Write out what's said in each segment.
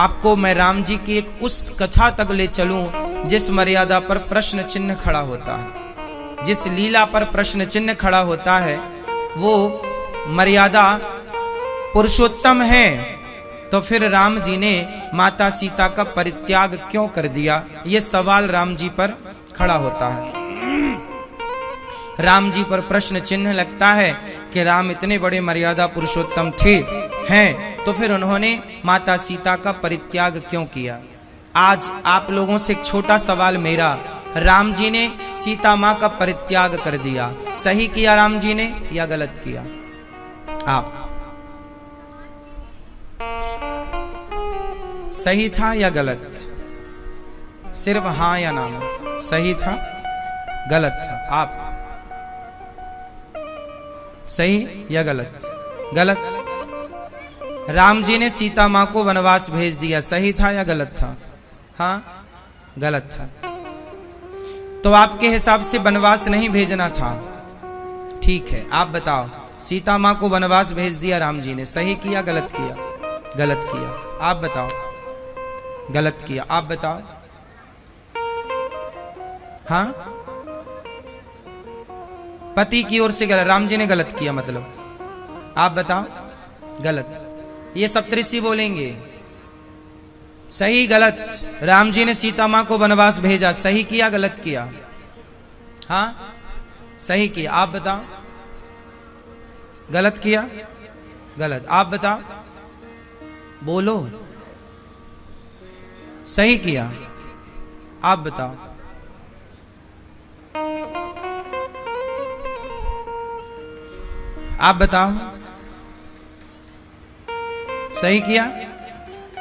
आपको मैं राम जी की एक उस कथा तक ले चलूं जिस मर्यादा पर प्रश्न चिन्ह खड़ा होता है, जिस लीला पर प्रश्न चिन्ह खड़ा होता है। वो मर्यादा पुरुषोत्तम है, तो फिर राम जी ने माता सीता का परित्याग क्यों कर दिया, ये सवाल राम जी पर खड़ा होता है। राम जी पर प्रश्न चिन्ह लगता है कि राम इतने बड़े मर्यादा पुरुषोत्तम थे हैं, तो फिर उन्होंने माता सीता का परित्याग क्यों किया। आज आप लोगों से एक छोटा सवाल मेरा, राम जी ने सीता मां का परित्याग कर दिया, सही किया राम जी ने या गलत किया? आप सही था या गलत? सिर्फ हाँ या ना में सही था गलत था? आप सही या गलत? गलत। राम जी ने सीता मां को वनवास भेज दिया, सही था या गलत था? हाँ गलत था। तो आपके हिसाब से वनवास नहीं भेजना था, ठीक है। आप बताओ, सीता मां को वनवास भेज दिया राम जी ने, सही किया गलत किया? गलत किया। आप बताओ। गलत किया। आप बताओ। हाँ, पति की ओर से गलत, राम जी ने गलत किया मतलब? आप बताओ। गलत। ये सप्तऋषि बोलेंगे सही गलत। राम जी ने सीता मां को वनवास भेजा, सही किया गलत किया? हाँ सही किया। आप बताओ। गलत किया? गलत। आप बताओ। बोलो। सही किया। आप बताओ। आप बताओ। सही किया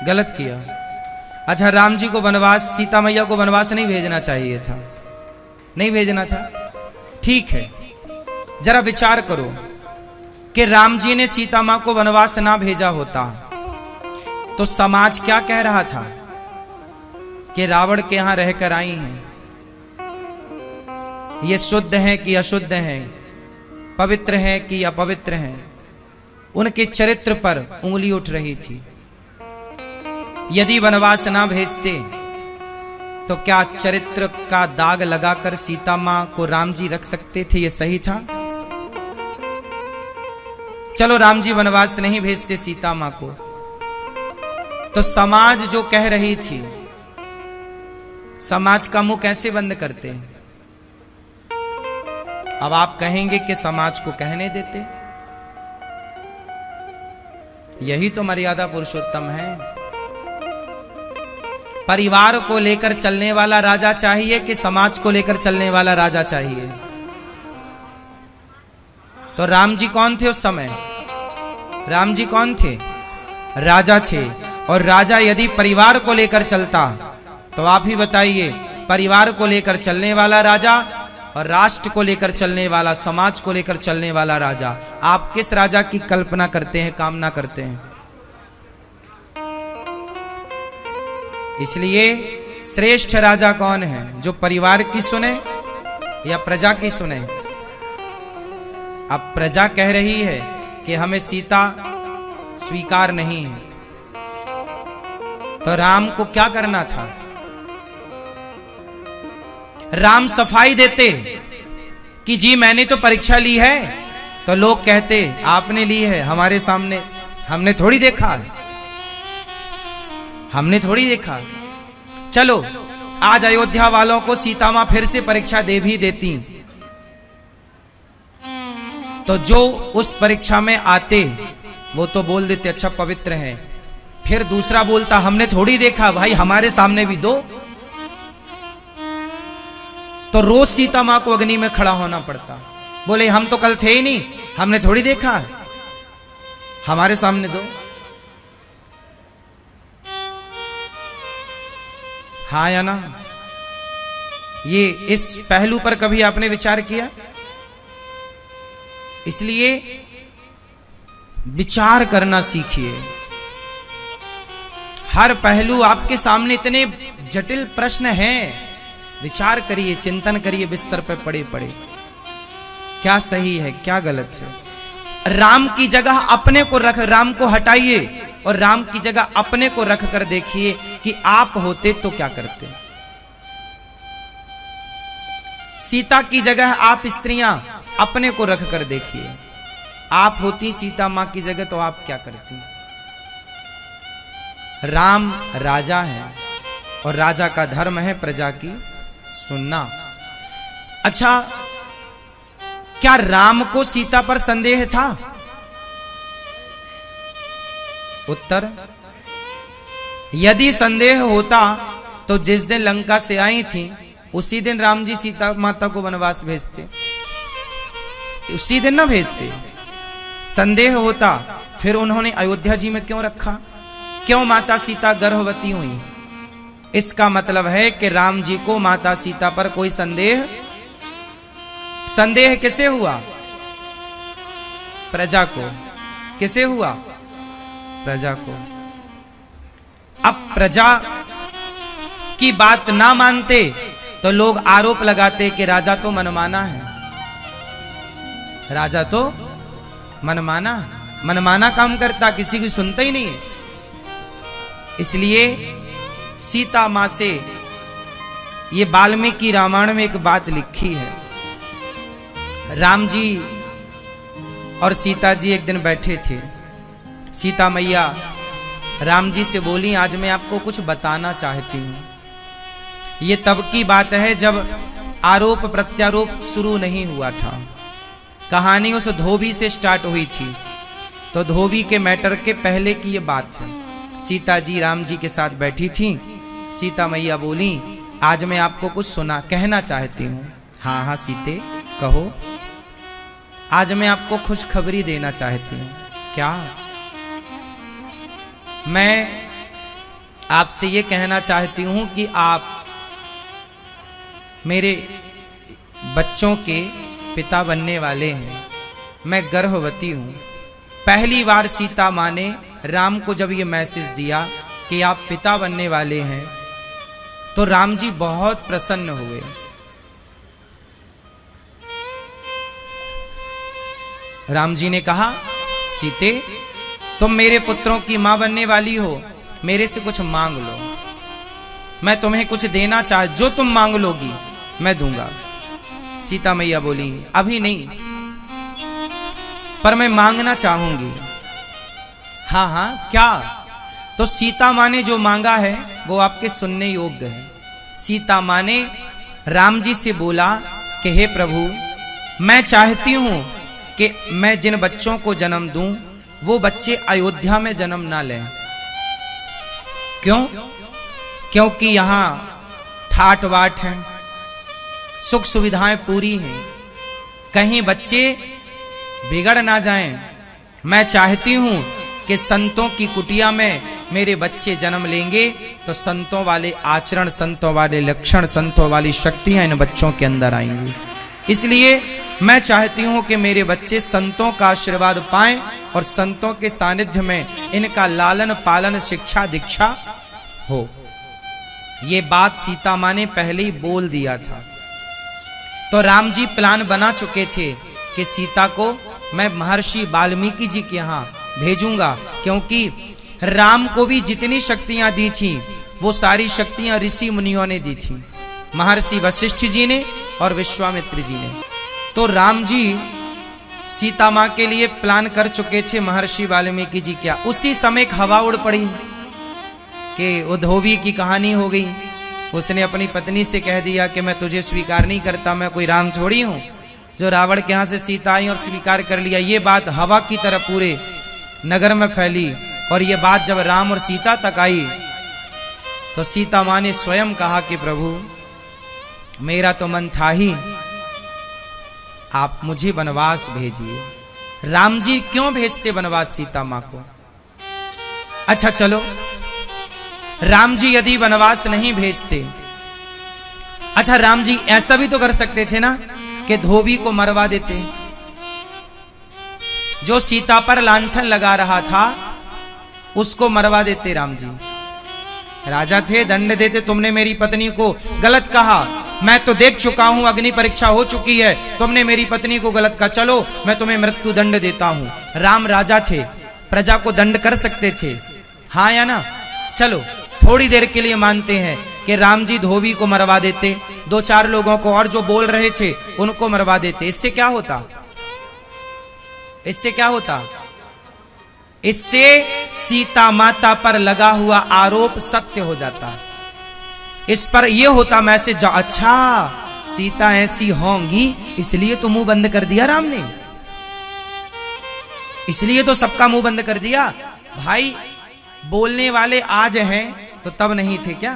गलत किया? अच्छा, राम जी को वनवास, सीता मैया को वनवास नहीं भेजना चाहिए था? नहीं भेजना था, ठीक है। जरा विचार करो कि राम जी ने सीता मां को वनवास ना भेजा होता तो समाज क्या कह रहा था कि रावण के यहां रहकर आई हैं, ये शुद्ध हैं कि अशुद्ध हैं, पवित्र हैं कि अपवित्र हैं। उनके चरित्र पर उंगली उठ रही थी। यदि वनवास ना भेजते तो क्या चरित्र का दाग लगाकर सीता मां को राम जी रख सकते थे? ये सही था? चलो राम जी वनवास नहीं भेजते सीता मां को, तो समाज जो कह रही थी, समाज का मुंह कैसे बंद करते? अब आप कहेंगे कि समाज को कहने देते। यही तो मर्यादा पुरुषोत्तम है। परिवार को लेकर चलने वाला राजा चाहिए कि समाज को लेकर चलने वाला राजा चाहिए? तो राम जी कौन थे उस समय? राम जी कौन थे? राजा थे। और राजा यदि परिवार को लेकर चलता तो आप ही बताइए, परिवार को लेकर चलने वाला राजा और राष्ट्र को लेकर चलने वाला, समाज को लेकर चलने वाला राजा, आप किस राजा की कल्पना करते हैं, कामना करते हैं? इसलिए श्रेष्ठ राजा कौन है? जो परिवार की सुने या प्रजा की सुने? अब प्रजा कह रही है कि हमें सीता स्वीकार नहीं है, तो राम को क्या करना था? राम सफाई देते कि जी मैंने तो परीक्षा ली है, तो लोग कहते आपने ली है, हमारे सामने हमने थोड़ी देखा, हमने थोड़ी देखा। चलो आज अयोध्या वालों को सीता मां फिर से परीक्षा दे भी देती तो जो उस परीक्षा में आते वो तो बोल देते अच्छा पवित्र है, फिर दूसरा बोलता हमने थोड़ी देखा, भाई हमारे सामने भी दो। तो रोज सीता मां को अग्नि में खड़ा होना पड़ता, बोले हम तो कल थे ही नहीं, हमने थोड़ी देखा, हमारे सामने दो। हाँ या ना? ये इस पहलू पर कभी आपने विचार किया? इसलिए विचार करना सीखिए। हर पहलू आपके सामने इतने जटिल प्रश्न हैं, विचार करिए, चिंतन करिए, बिस्तर पे पड़े पड़े क्या सही है क्या गलत है। राम की जगह अपने को रख, राम को हटाइए, और राम की जगह अपने को रख कर देखिए कि आप होते तो क्या करते। सीता की जगह आप स्त्रियां अपने को रख कर देखिए, आप होती सीता मां की जगह तो आप क्या करती। राम राजा है और राजा का धर्म है प्रजा की सुनना। अच्छा, क्या राम को सीता पर संदेह था? उत्तर, यदि संदेह होता तो जिस दिन लंका से आई थी उसी दिन राम जी सीता माता को वनवास भेजते, उसी दिन ना भेजते। संदेह होता फिर उन्होंने अयोध्या जी में क्यों रखा, क्यों माता सीता गर्भवती हुई? इसका मतलब है कि राम जी को माता सीता पर कोई संदेह किसे हुआ? प्रजा को। किसे हुआ? प्रजा को। अब प्रजा की बात ना मानते तो लोग आरोप लगाते कि राजा तो मनमाना है, राजा तो मनमाना काम करता, किसी की सुनता ही नहीं है। इसलिए सीता मां से ये वाल्मीकि रामायण में एक बात लिखी है। राम जी और सीता जी एक दिन बैठे थे। सीता मैया राम जी से बोली, आज मैं आपको कुछ बताना चाहती हूं। ये तब की बात है जब आरोप प्रत्यारोप शुरू नहीं हुआ था। कहानी उस धोबी से स्टार्ट हुई थी, तो धोबी के मैटर के पहले की ये बात है। सीता जी राम जी के साथ बैठी थी। सीता मैया बोली, आज मैं आपको कुछ कहना चाहती हूँ। हाँ हाँ सीते कहो। आज मैं आपको खुशखबरी देना चाहती हूँ। क्या? मैं आपसे ये कहना चाहती हूँ कि आप मेरे बच्चों के पिता बनने वाले हैं। मैं गर्भवती हूँ। पहली बार सीता माँ ने राम को जब ये मैसेज दिया कि आप पिता बनने वाले हैं तो राम जी बहुत प्रसन्न हुए। राम जी ने कहा, सीते तुम मेरे पुत्रों की मां बनने वाली हो, मेरे से कुछ मांग लो। मैं तुम्हें कुछ देना चाह, जो तुम मांग लोगी मैं दूंगा। सीता मैया बोली, अभी नहीं, पर मैं मांगना चाहूंगी। हाँ हाँ क्या? तो सीता मां ने जो मांगा है वो आपके सुनने योग्य है। सीता मां ने राम जी से बोला कि हे प्रभु, मैं चाहती हूं कि मैं जिन बच्चों को जन्म दूं वो बच्चे अयोध्या में जन्म ना लें। क्यों? क्योंकि यहां ठाट बाट है, सुख सुविधाएं पूरी हैं, कहीं बच्चे बिगड़ ना जाएं। मैं चाहती हूं कि संतों की कुटिया में मेरे बच्चे जन्म लेंगे तो संतों वाले आचरण, संतों वाले लक्षण, संतों वाली शक्तियां इन बच्चों के अंदर आएंगी। इसलिए मैं चाहती हूं कि मेरे बच्चे संतों का आशीर्वाद पाएं और संतों के सानिध्य में इनका लालन पालन, शिक्षा दीक्षा हो। ये बात सीता मां ने पहले ही बोल दिया था। तो राम जी प्लान बना चुके थे कि सीता को मैं महर्षि वाल्मीकि जी के यहाँ भेजूंगा, क्योंकि राम को भी जितनी शक्तियां दी थी वो सारी शक्तियां ऋषि मुनियों ने दी थी, महर्षि वशिष्ठ जी ने और विश्वामित्र जी ने। तो राम जी सीता मां के लिए प्लान कर चुके थे महर्षि वाल्मीकि जी। क्या उसी समय एक हवा उड़ पड़ी कि वो धोबी की कहानी हो गई। उसने अपनी पत्नी से कह दिया कि मैं तुझे स्वीकार नहीं करता, मैं कोई राम थोड़ी हूं जो रावण के यहां से सीता आई और स्वीकार कर लिया। ये बात हवा की तरह पूरे नगर में फैली और ये बात जब राम और सीता तक आई तो सीता मां ने स्वयं कहा कि प्रभु, मेरा तो मन था ही, आप मुझे वनवास भेजिए। राम जी क्यों भेजते वनवास सीता मां को? अच्छा चलो, राम जी यदि वनवास नहीं भेजते, अच्छा राम जी ऐसा भी तो कर सकते थे ना कि धोबी को मरवा देते। जो सीता पर लांछन लगा रहा था उसको मरवा देते राम जी। राजा थे, दंड देते, तुमने मेरी पत्नी को गलत कहा, मैं तो देख चुका हूं, अग्नि परीक्षा हो चुकी है, तुमने मेरी पत्नी को गलत कहा, चलो मैं तुम्हें मृत्यु दंड देता हूं। राम राजा थे, प्रजा को दंड कर सकते थे, हाँ या ना? चलो थोड़ी देर के लिए मानते हैं कि राम जी धोबी को मरवा देते, 2-4 लोगों को और जो बोल रहे थे उनको मरवा देते। इससे क्या होता? इससे क्या होता? इससे सीता माता पर लगा हुआ आरोप सत्य हो जाता। इस पर यह होता मैसेज, अच्छा सीता ऐसी होंगी इसलिए तो मुंह बंद कर दिया राम ने, इसलिए तो सबका मुंह बंद कर दिया। भाई बोलने वाले आज हैं तो तब नहीं थे क्या?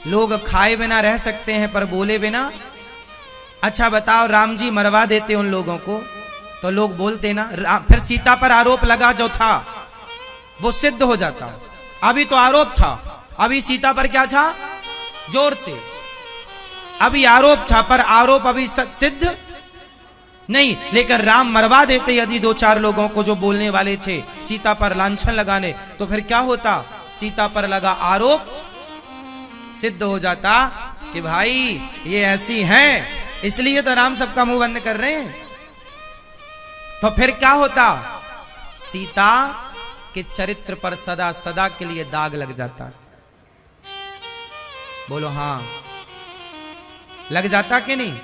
लोग खाए बिना रह सकते हैं पर बोले बिना? अच्छा बताओ, राम जी मरवा देते उन लोगों को तो लोग बोलते ना, फिर सीता पर आरोप लगा जो था वो सिद्ध हो जाता। अभी तो आरोप था, अभी सीता पर क्या था? जोर से अभी आरोप था, पर आरोप अभी सिद्ध नहीं। लेकिन राम मरवा देते यदि 2-4 लोगों को जो बोलने वाले थे सीता पर लांछन लगाने, तो फिर क्या होता? सीता पर लगा आरोप सिद्ध हो जाता कि भाई ये ऐसी हैं, इसलिए तो राम सबका मुंह बंद कर रहे हैं। तो फिर क्या होता? सीता के चरित्र पर सदा सदा के लिए दाग लग जाता। बोलो हाँ, लग जाता कि नहीं?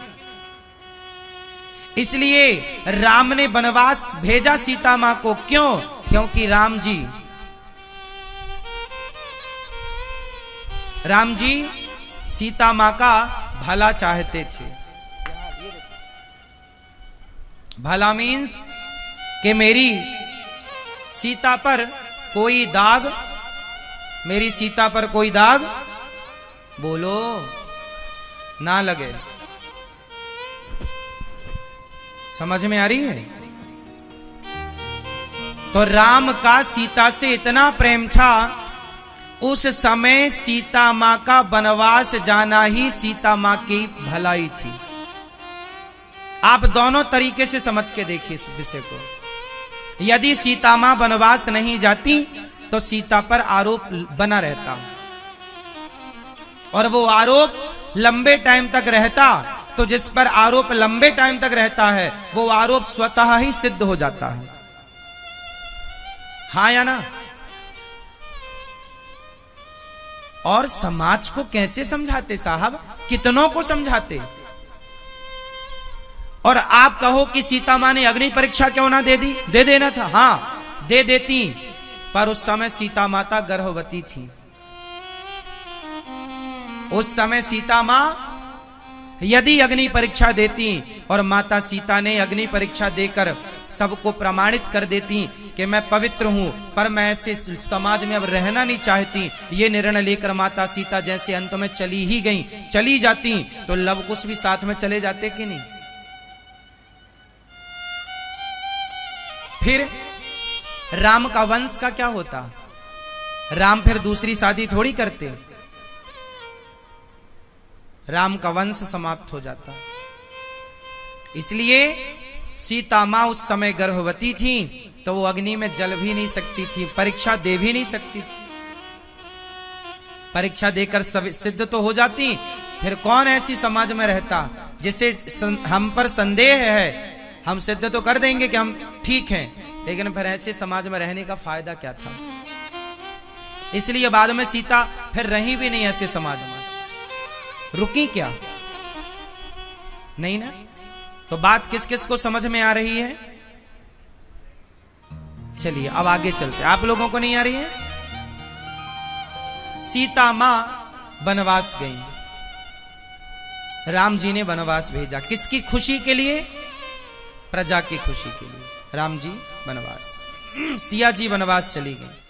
इसलिए राम ने वनवास भेजा सीता मां को। क्यों? क्योंकि राम जी सीता मां का भला चाहते थे। भला मीन्स कि मेरी सीता पर कोई दाग, मेरी सीता पर कोई दाग बोलो ना लगे। समझ में आ रही है? तो राम का सीता से इतना प्रेम था, उस समय सीता मां का वनवास जाना ही सीता मां की भलाई थी। आप दोनों तरीके से समझ के देखिए इस विषय को। यदि सीता मां वनवास नहीं जाती तो सीता पर आरोप बना रहता, और वो आरोप लंबे टाइम तक रहता, तो जिस पर आरोप लंबे टाइम तक रहता है वो आरोप स्वतः ही सिद्ध हो जाता है। हाँ या ना? और समाज को कैसे समझाते साहब, कितनों को समझाते। और आप कहो कि सीता मां ने अग्नि परीक्षा क्यों ना दे दी? दे देना था, हाँ दे देती, पर उस समय सीता माता गर्भवती थी। उस समय सीता मां यदि अग्नि परीक्षा देती और माता सीता ने अग्नि परीक्षा देकर सबको प्रमाणित कर देती कि मैं पवित्र हूं, पर मैं ऐसे समाज में अब रहना नहीं चाहती, ये निर्णय लेकर माता सीता जैसे अंत में चली ही गई, चली जाती, तो लवकुश भी साथ में चले जाते कि नहीं? फिर राम का वंश का क्या होता? राम फिर दूसरी शादी थोड़ी करते, राम का वंश समाप्त हो जाता। इसलिए सीता मां उस समय गर्भवती थी तो वो अग्नि में जल भी नहीं सकती थी, परीक्षा दे भी नहीं सकती थी। परीक्षा देकर सिद्ध तो हो जाती, फिर कौन ऐसी समाज में रहता जिसे हम पर संदेह है, हम सिद्ध तो कर देंगे कि हम ठीक हैं, लेकिन फिर ऐसे समाज में रहने का फायदा क्या था? इसलिए बाद में सीता फिर रही भी नहीं ऐसे समाज में, रुकी क्या? नहीं ना? तो बात किस किस को समझ में आ रही है? चलिए अब आगे चलते। आप लोगों को नहीं आ रही है? सीता मां वनवास गई, राम जी ने वनवास भेजा। किसकी खुशी के लिए? प्रजा की खुशी के लिए राम जी वनवास, सिया जी वनवास चली गई।